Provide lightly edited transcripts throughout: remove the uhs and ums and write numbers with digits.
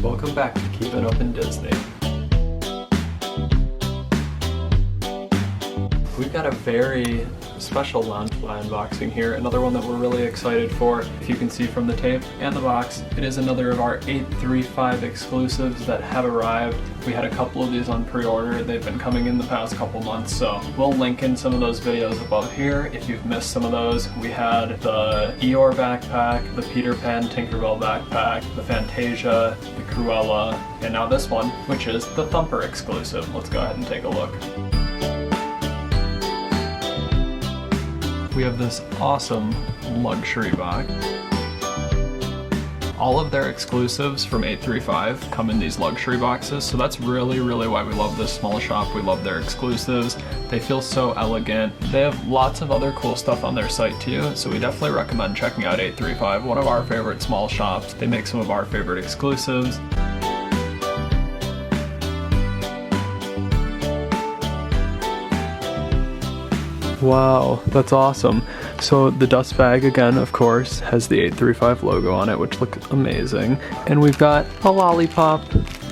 Welcome back to Keeping Up in Disney. We've got a very special Loungefly unboxing here, another one that we're really excited for. If you can see from the tape and the box, it is another of our 8-3-5 exclusives that have arrived. We had a couple of these on pre-order. They've been coming in the past couple months, so we'll link in some of those videos above here if you've missed some of those. We had the Eeyore backpack, the Peter Pan Tinkerbell backpack, the Fantasia, the Cruella, and now this one, which is the Thumper exclusive. Let's go ahead and take a look. We have this awesome luxury box. All of their exclusives from 8-3-5 come in these luxury boxes, so that's really why we love this small shop. We love their exclusives. They feel so elegant. They have lots of other cool stuff on their site too, so we definitely recommend checking out 8-3-5, one of our favorite small shops. They make some of our favorite exclusives. Wow, that's awesome. So the dust bag, again, of course, has the 8-3-5 logo on it, which looks amazing. And we've got a lollipop.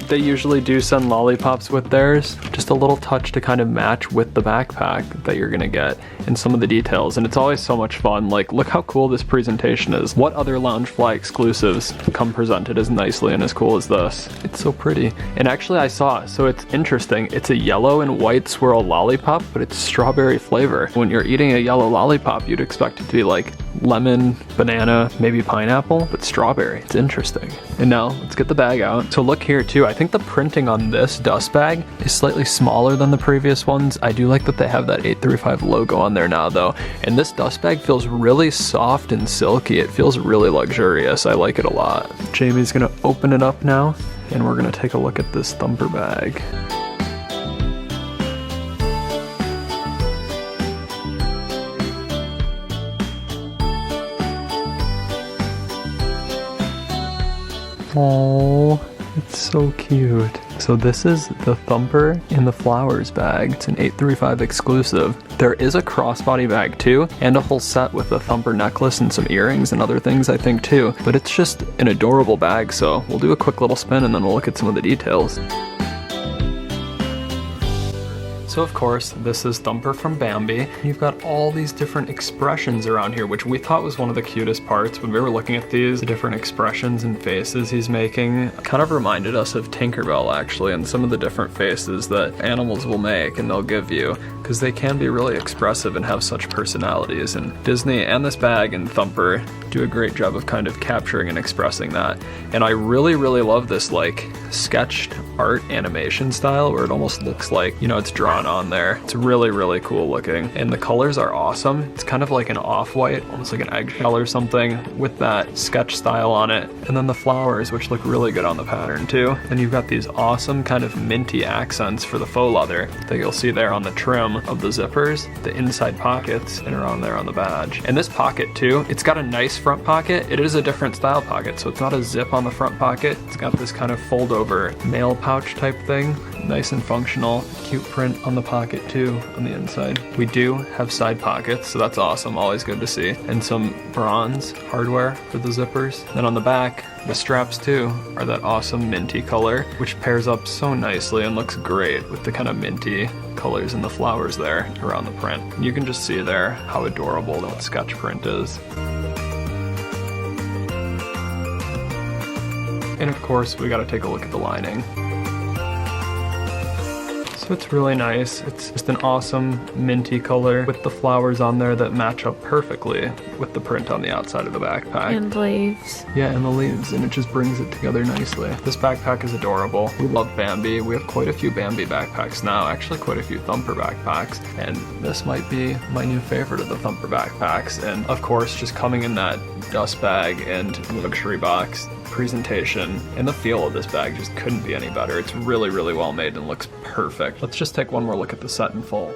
They usually do send lollipops with theirs, just a little touch to kind of match with the backpack that you're gonna get and some of the details. And it's always so much fun. Like, look how cool this presentation is. What other Loungefly exclusives come presented as nicely and as cool as this? It's so pretty. And actually I saw, so it's interesting. It's a yellow and white swirl lollipop, but it's strawberry flavor. When you're eating a yellow lollipop, you'd expect it to be like lemon, banana, maybe pineapple, but strawberry. It's interesting. And now let's get the bag out. So look here too. I think the printing on this dust bag is slightly smaller than the previous ones. I do like that they have that 8-3-5 logo on there now though. And this dust bag feels really soft and silky. It feels really luxurious. I like it a lot. Jamie's gonna open it up now and we're gonna take a look at this Thumper bag. Oh, it's so cute. So this is the Thumper in the Flowers bag. It's an 8-3-5 exclusive. There is a crossbody bag too, and a whole set with a Thumper necklace and some earrings and other things I think too. But it's just an adorable bag, so we'll do a quick little spin and then we'll look at some of the details. So of course, this is Thumper from Bambi. You've got all these different expressions around here, which we thought was one of the cutest parts when we were looking at these. The different expressions and faces he's making kind of reminded us of Tinkerbell actually, and some of the different faces that animals will make and they'll give you, because they can be really expressive and have such personalities. And Disney and this bag and Thumper do a great job of kind of capturing and expressing that. And I really love this like sketched art animation style where it almost looks like, you know, it's drawn on there. It's really cool looking, and the colors are awesome. It's kind of like an off-white, almost like an eggshell or something, with that sketch style on it. And then the flowers, which look really good on the pattern too. And you've got these awesome kind of minty accents for the faux leather that you'll see there on the trim of the zippers, the inside pockets, and around there on the badge. And this pocket too, it's got a nice front pocket. It is a different style pocket, so it's not a zip on the front pocket. It's got this kind of fold over mail pouch type thing. Nice and functional. Cute print on the pocket too on the inside. We do have side pockets, so that's awesome, always good to see. And some bronze hardware for the zippers. Then on the back, the straps too are that awesome minty color, which pairs up so nicely and looks great with the kind of minty colors and the flowers there around the print. And you can just see there how adorable that sketch print is. And of course, we gotta take a look at the lining. So it's really nice. It's just an awesome minty color with the flowers on there that match up perfectly with the print on the outside of the backpack. And leaves. Yeah, and the leaves, and it just brings it together nicely. This backpack is adorable. We love Bambi. We have quite a few Bambi backpacks now, actually quite a few Thumper backpacks, and this might be my new favorite of the Thumper backpacks. And of course, just coming in that dust bag and luxury box, presentation and the feel of this bag just couldn't be any better. It's really well made and looks perfect. Let's just take one more look at the set in full.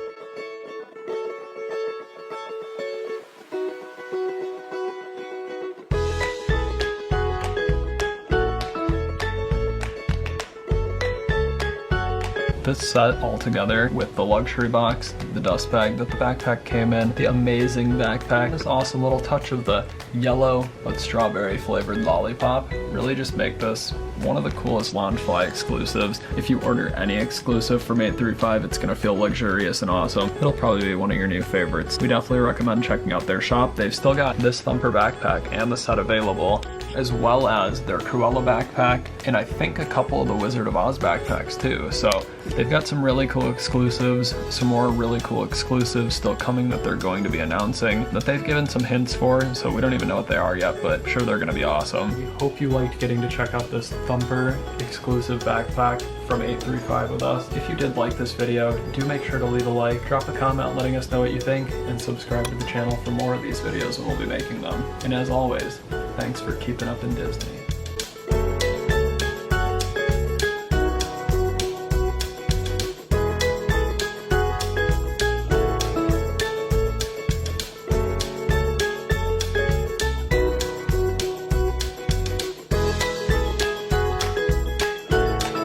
This set all together with the luxury box, the dust bag that the backpack came in, the amazing backpack, this awesome little touch of the yellow but strawberry flavored lollipop really just make this one of the coolest Loungefly exclusives. If you order any exclusive from 835, it's gonna feel luxurious and awesome. It'll probably be one of your new favorites. We definitely recommend checking out their shop. They've still got this Thumper backpack and the set available, as well as their Cruella backpack, and I think a couple of the Wizard of Oz backpacks too. So they've got some really cool exclusives, some more really cool exclusives still coming that they're going to be announcing, that they've given some hints for, so we don't even know what they are yet, but sure they're gonna be awesome. We hope you liked getting to check out this Thumper exclusive backpack from 835 with us. If you did like this video, do make sure to leave a like, drop a comment letting us know what you think, and subscribe to the channel for more of these videos when we'll be making them. And as always, thanks for keeping up in Disney.